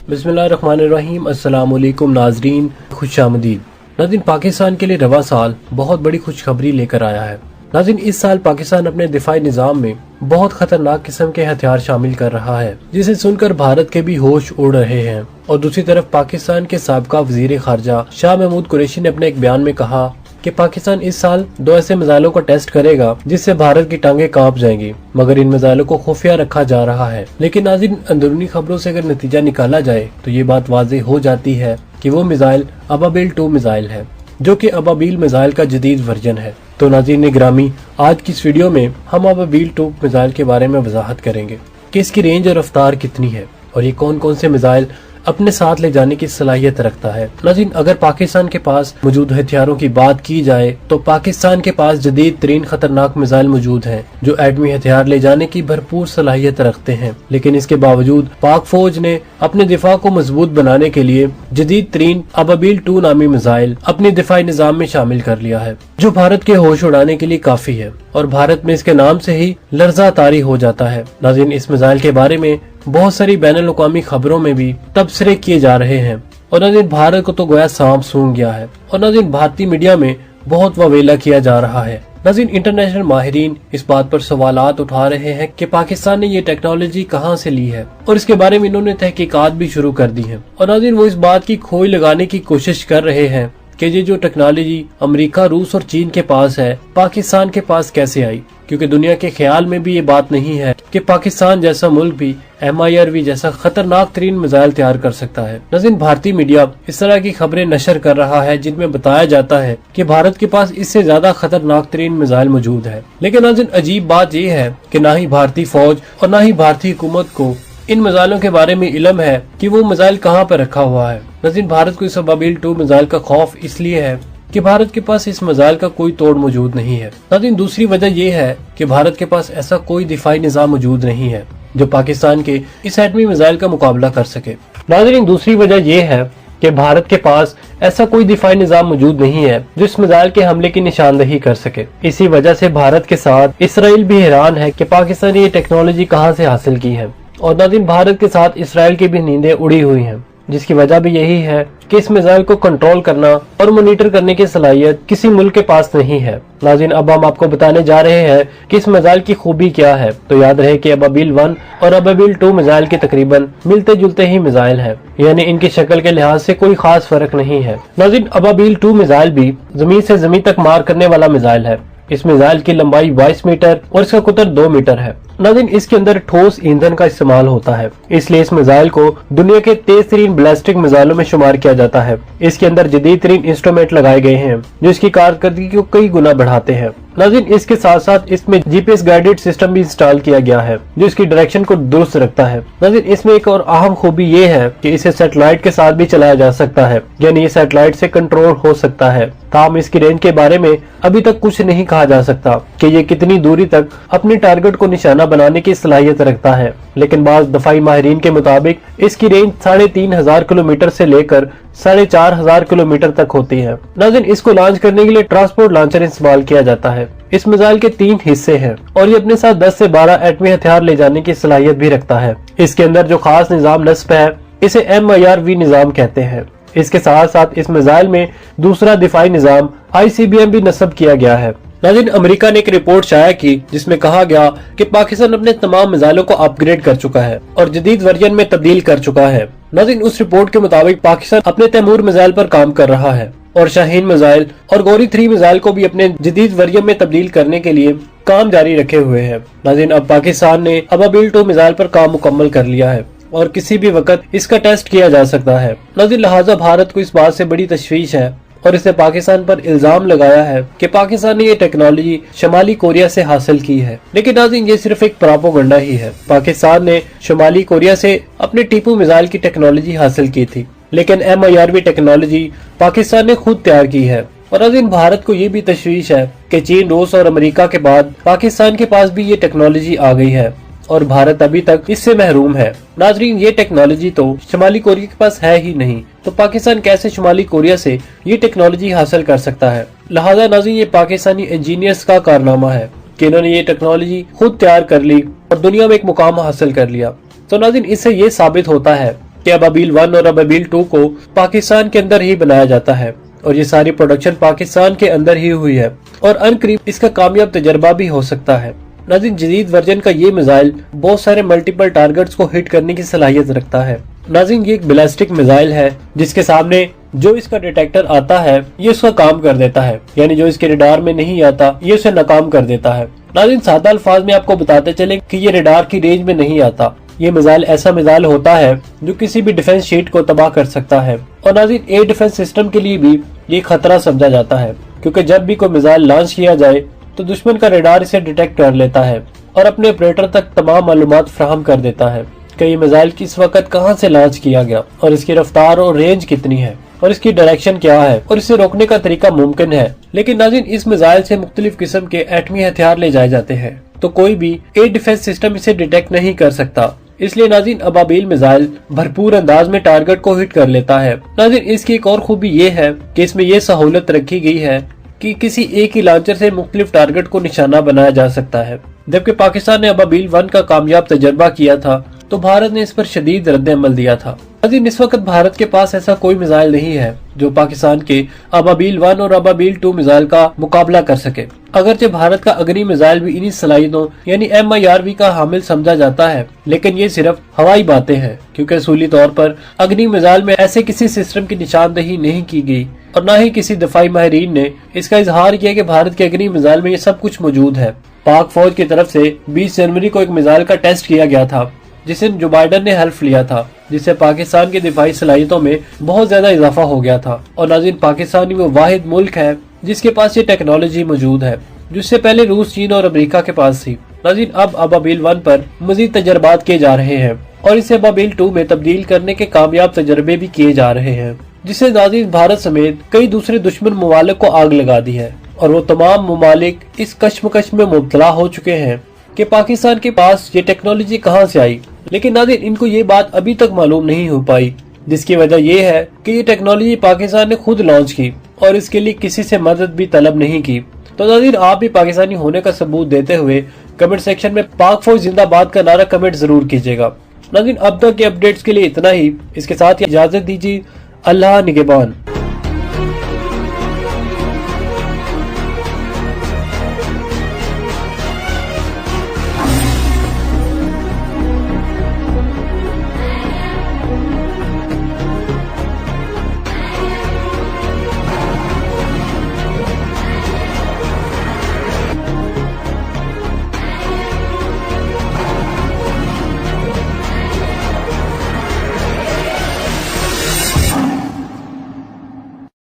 बिस्मिल्लाहिर्रहमानिर्रहीम। अस्सलाम वालेकुम नाजरीन, खुशामदीद। नाज़रीन, पाकिस्तान के लिए रवा साल बहुत बड़ी खुशखबरी लेकर आया है। नाज़रीन, इस साल पाकिस्तान अपने दिफाई निज़ाम में बहुत खतरनाक किस्म के हथियार शामिल कर रहा है, जिसे सुनकर भारत के भी होश उड़ रहे हैं। और दूसरी तरफ पाकिस्तान के साबका वजीर खारजा शाह महमूद कुरैशी ने अपने एक बयान में कहा कि पाकिस्तान इस साल 2 ऐसे मिसाइलों को टेस्ट करेगा जिससे भारत की टांगे कांप जाएंगी, मगर इन मिसाइलों को खुफिया रखा जा रहा है। लेकिन नाज़रीन, अंदरूनी खबरों से अगर नतीजा निकाला जाए तो ये बात वाज़ेह हो जाती है कि वो मिसाइल अबाबिल 2 मिसाइल है, जो कि अबाबिल मिसाइल का जदीद वर्जन है। तो नाज़रीन ग्रामी, आज की इस वीडियो में हम अबाबिल 2 मिसाइल के बारे में वजाहत करेंगे कि इसकी रेंज और रफ्तार कितनी है और ये कौन कौन से मिसाइल अपने साथ ले जाने की सलाहियत रखता है। नाज़रीन, अगर पाकिस्तान के पास मौजूद हथियारों की बात की जाए तो पाकिस्तान के पास जदीद तरीन खतरनाक मिसाइल मौजूद हैं जो एटमी हथियार ले जाने की भरपूर सलाहियत रखते हैं। लेकिन इसके बावजूद पाक फौज ने अपने दिफा को मजबूत बनाने के लिए जदीद तरीन अबाबिल 2 नामी मिसाइल अपने दिफाई निजाम में शामिल कर लिया है, जो भारत के होश उड़ाने के लिए काफी है और भारत में इसके नाम से ही लर्जा तारी हो जाता है। नाज़रीन, इस मिसाइल के बारे में बहुत सारी बैनुल-अक़वामी खबरों में भी तबसरे किए जा रहे हैं और नाज़रीन भारत को तो गोया सांप सूंघ गया है और नाज़रीन भारतीय मीडिया में बहुत ववेला किया जा रहा है। नाज़रीन, इंटरनेशनल माहिरीन इस बात पर सवालात उठा रहे हैं कि पाकिस्तान ने ये टेक्नोलॉजी कहां से ली है और इसके बारे में इन्होंने तहकीकात भी शुरू कर दी है। और नाज़रीन, वो इस बात की खोई लगाने की कोशिश कर रहे हैं कि ये जो टेक्नोलॉजी अमेरिका, रूस और चीन के पास है, पाकिस्तान के पास कैसे आई, क्योंकि दुनिया के ख्याल में भी ये बात नहीं है कि पाकिस्तान जैसा मुल्क भी MIRV जैसा खतरनाक तरीन मिसाइल तैयार कर सकता है। नाज़रीन, भारतीय मीडिया इस तरह की खबरें नशर कर रहा है जिनमें बताया जाता है कि भारत के पास इससे ज्यादा खतरनाक तरीन मिसाइल मौजूद है। लेकिन नाज़रीन, अजीब बात यह है कि ना ही भारतीय फौज और ना ही भारतीय हुकूमत को इन मिसाइलों के बारे में इल्म है कि वो मिसाइल कहाँ पर रखा हुआ है। नाज़रीन, भारत को इस अबाबिल 2 मिसाइल का खौफ इसलिए है कि भारत के पास इस मिसाइल का कोई तोड़ मौजूद नहीं है। नाज़रीन, दूसरी वजह यह है कि भारत के पास ऐसा कोई दिफाई निज़ाम मौजूद नहीं है जो पाकिस्तान के इस एटमी मिसाइल का मुकाबला कर सके। नाज़रीन, दूसरी वजह यह है कि भारत के पास ऐसा कोई दिफाई निज़ाम मौजूद नहीं है जो इस मिसाइल के हमले की निशानदही कर सके। इसी वजह से भारत के साथ इसराइल भी हैरान है कि पाकिस्तान ने ये टेक्नोलॉजी कहाँ से हासिल की है। और नाज़रीन, भारत के साथ इसराइल की भी नींदें उड़ी हुई हैं, जिसकी वजह भी यही है कि इस मिसाइल को कंट्रोल करना और मॉनिटर करने की सलाहियत किसी मुल्क के पास नहीं है। नाज़रीन, अब हम आपको बताने जा रहे हैं कि इस मिसाइल की खूबी क्या है। तो याद रहे कि अबाबिल 1 और अबाबिल 2 मिसाइल के तकरीबन मिलते जुलते ही मिसाइल हैं, यानी इनकी शक्ल के लिहाज से कोई खास फर्क नहीं है। नाज़रीन, अबाबिल 2 मिसाइल भी जमीन से जमीन तक मार करने वाला मिसाइल है। इस मिसाइल की लंबाई 22 मीटर और इसका कुतर 2 मीटर है। नाज़रीन, इसके अंदर ठोस ईंधन का इस्तेमाल होता है, इसलिए इस मिसाइल को दुनिया के तेज तरीन बैलिस्टिक मिसाइलों में शुमार किया जाता है। इसके अंदर जदीद तरीन इंस्ट्रूमेंट लगाए गए हैं जो इसकी कारकर्दगी को कई गुना बढ़ाते हैं। नाज़रीन, इसके साथ साथ इसमें GPS गाइडेड सिस्टम भी इंस्टॉल किया गया है जो इसकी डायरेक्शन को दुरुस्त रखता है। नाज़रीन, इसमें एक और अहम खूबी ये है कि इसे सैटेलाइट के साथ भी चलाया जा सकता है, यानी ये सैटेलाइट से कंट्रोल हो सकता है। ताहम इसकी रेंज के बारे में अभी तक कुछ नहीं कहा जा सकता कि ये कितनी दूरी तक अपने टारगेट को निशाना बनाने की सलाहियत रखता है। लेकिन बाज़ दफाई माहिरीन के मुताबिक इसकी रेंज 3500 किलोमीटर से लेकर 4500 किलोमीटर तक होती है। नाज़रीन, इसको लॉन्च करने के लिए ट्रांसपोर्ट लॉन्चर इस्तेमाल किया जाता है। इस मिसाइल के 3 हिस्से हैं और ये अपने साथ 10 से 12 एटमी हथियार ले जाने की सलाहियत भी रखता है। इसके अंदर जो खास निजाम नस्ब है इसे MIRV निजाम कहते हैं। इसके साथ साथ इस मिसाइल में दूसरा दिफाई निजाम ICBM भी नस्ब किया गया है। नाज़रीन, अमेरिका ने एक रिपोर्ट शाया की जिसमें कहा गया कि पाकिस्तान अपने तमाम मिसाइलों को अपग्रेड कर चुका है और जदीद वर्जन में तब्दील कर चुका है। नाज़रीन, उस रिपोर्ट के मुताबिक पाकिस्तान अपने तैमूर मिसाइल पर काम कर रहा है और शाहीन मिसाइल और गौरी 3 मिसाइल को भी अपने जदीद वर्जन में तब्दील करने के लिए काम जारी रखे हुए है। नाज़रीन, अब पाकिस्तान ने अबाबिल 2 मिसाइल पर काम मुकम्मल कर लिया है और किसी भी वक्त इसका टेस्ट किया जा सकता है। नाज़रीन, लिहाजा भारत को इस बात से बड़ी तशवीश है और इसने पाकिस्तान पर इल्जाम लगाया है कि पाकिस्तान ने ये टेक्नोलॉजी शुमाली कोरिया से हासिल की है। लेकिन नाज़रीन, ये सिर्फ एक प्रोपेगेंडा ही है। पाकिस्तान ने शुमाली कोरिया से अपने टीपू मिसाइल की टेक्नोलॉजी हासिल की थी, लेकिन MIRV टेक्नोलॉजी पाकिस्तान ने खुद तैयार की है। और नाज़रीन, भारत को ये भी तशवीश है कि चीन, रूस और अमेरिका के बाद पाकिस्तान के पास भी ये टेक्नोलॉजी आ गई है और भारत अभी तक इससे महरूम है। नाज़रीन, ये टेक्नोलॉजी तो शुमाली कोरिया के पास है ही नहीं, तो पाकिस्तान कैसे शुमाली कोरिया से ये टेक्नोलॉजी हासिल कर सकता है। लिहाजा नाज़रीन, ये पाकिस्तानी इंजीनियर्स का कारनामा है कि इन्होंने ये टेक्नोलॉजी खुद तैयार कर ली और दुनिया में एक मुकाम हासिल कर लिया। तो नाज़रीन, इससे ये साबित होता है कि अबाबील 1 और अबाबील 2 को पाकिस्तान के अंदर ही बनाया जाता है और ये सारी प्रोडक्शन पाकिस्तान के अंदर ही हुई है और अनकरीब इसका कामयाब तजर्बा भी हो सकता है। नाज़रीन, जदीद वर्जन का ये मिसाइल बहुत सारे मल्टीपल टारगेट्स को हिट करने की सलाहियत रखता है। नाज़रीन, ये एक बैलिस्टिक मिसाइल है जिसके सामने जो इसका डिटेक्टर आता है ये उसका काम कर देता है, यानी जो इसके रडार में नहीं आता ये उसे नाकाम कर देता है। नाज़रीन, सादा अल्फाज में आपको बताते चले कि ये रडार की रेंज में नहीं आता। ये मिसाइल ऐसा मिसाइल होता है जो किसी भी डिफेंस शीट को तबाह कर सकता है और नाज़रीन, एयर डिफेंस सिस्टम के लिए भी ये खतरा समझा जाता है, क्योंकि जब भी कोई मिसाइल लॉन्च किया जाए तो दुश्मन का रडार इसे डिटेक्ट कर लेता है और अपने ऑपरेटर तक तमाम मालूमात फराहम कर देता है कि ये मिसाइल किस वक्त कहां से लॉन्च किया गया और इसकी रफ्तार और रेंज कितनी है और इसकी डायरेक्शन क्या है और इसे रोकने का तरीका मुमकिन है। लेकिन नाज़रीन, इस मिसाइल से मुख्तलिफ किस्म के एटमी हथियार ले जाए जाते हैं तो कोई भी एयर डिफेंस सिस्टम इसे डिटेक्ट नहीं कर सकता। इसलिए नाज़रीन, अबाबील मिसाइल भरपूर अंदाज में टारगेट को हिट कर लेता है। नाज़रीन, इसकी एक और खूबी ये है कि इसमें यह सहूलत रखी गई है कि किसी एक ही लॉन्चर से मुख्तलिफ टारगेट को निशाना बनाया जा सकता है। जबकि पाकिस्तान ने अबाबील 1 का कामयाब तजर्बा किया था तो भारत ने इस पर शदीद रद्द अमल दिया था। नाज़रीन, इस वक्त भारत के पास ऐसा कोई मिसाइल नहीं है जो पाकिस्तान के अबाबील 1 और अबाबील 2 मिसाइल का मुकाबला कर सके। अगरचे भारत का अग्नि मिसाइल भी इन्हीं सलाहियतों यानी MIRV का हामिल समझा जाता है, लेकिन ये सिर्फ हवाई बातें हैं, क्योंकि असूली तौर पर अग्नि मिसाइल में ऐसे किसी सिस्टम की निशानदही नहीं की गई और न ही किसी दफाई माहिरीन ने इसका इजहार किया कि भारत के अग्नि मिसाइल में ये सब कुछ मौजूद है। पाक फौज की तरफ से 20 जनवरी को एक मिसाइल का टेस्ट किया गया था जिसे जो बाइडन ने हेल्प लिया था, जिससे पाकिस्तान की दिफाई सलाहियतों में बहुत ज्यादा इजाफा हो गया था। और नाज़रीन, पाकिस्तान वो वाहिद मुल्क है जिसके पास ये टेक्नोलॉजी मौजूद है जिससे पहले रूस, चीन और अमेरिका के पास थी। नाज़रीन, अब अबाबील 1 पर मजीद तजर्बात किए जा रहे हैं और इसे अबाबील 2 में तब्दील करने के कामयाब तजर्बे भी किए जा रहे हैं, जिससे नाज़रीन भारत समेत कई दूसरे दुश्मन ममालिक को आग लगा दी है और वो तमाम ममालिक इस कश्मकश में मुब्तला हो चुके हैं कि पाकिस्तान के पास ये टेक्नोलॉजी कहां से आई। लेकिन नाज़रीन, इनको ये बात अभी तक मालूम नहीं हो पाई, जिसकी वजह ये है कि ये टेक्नोलॉजी पाकिस्तान ने खुद लॉन्च की और इसके लिए किसी से मदद भी तलब नहीं की। तो नाज़रीन, आप भी पाकिस्तानी होने का सबूत देते हुए कमेंट सेक्शन में पाक फौज जिंदाबाद का नारा कमेंट जरूर कीजिएगा। नाज़रीन, अब तक के अपडेट्स के लिए इतना ही। इसके साथ ही इजाजत दीजिए। अल्लाह निगहबान।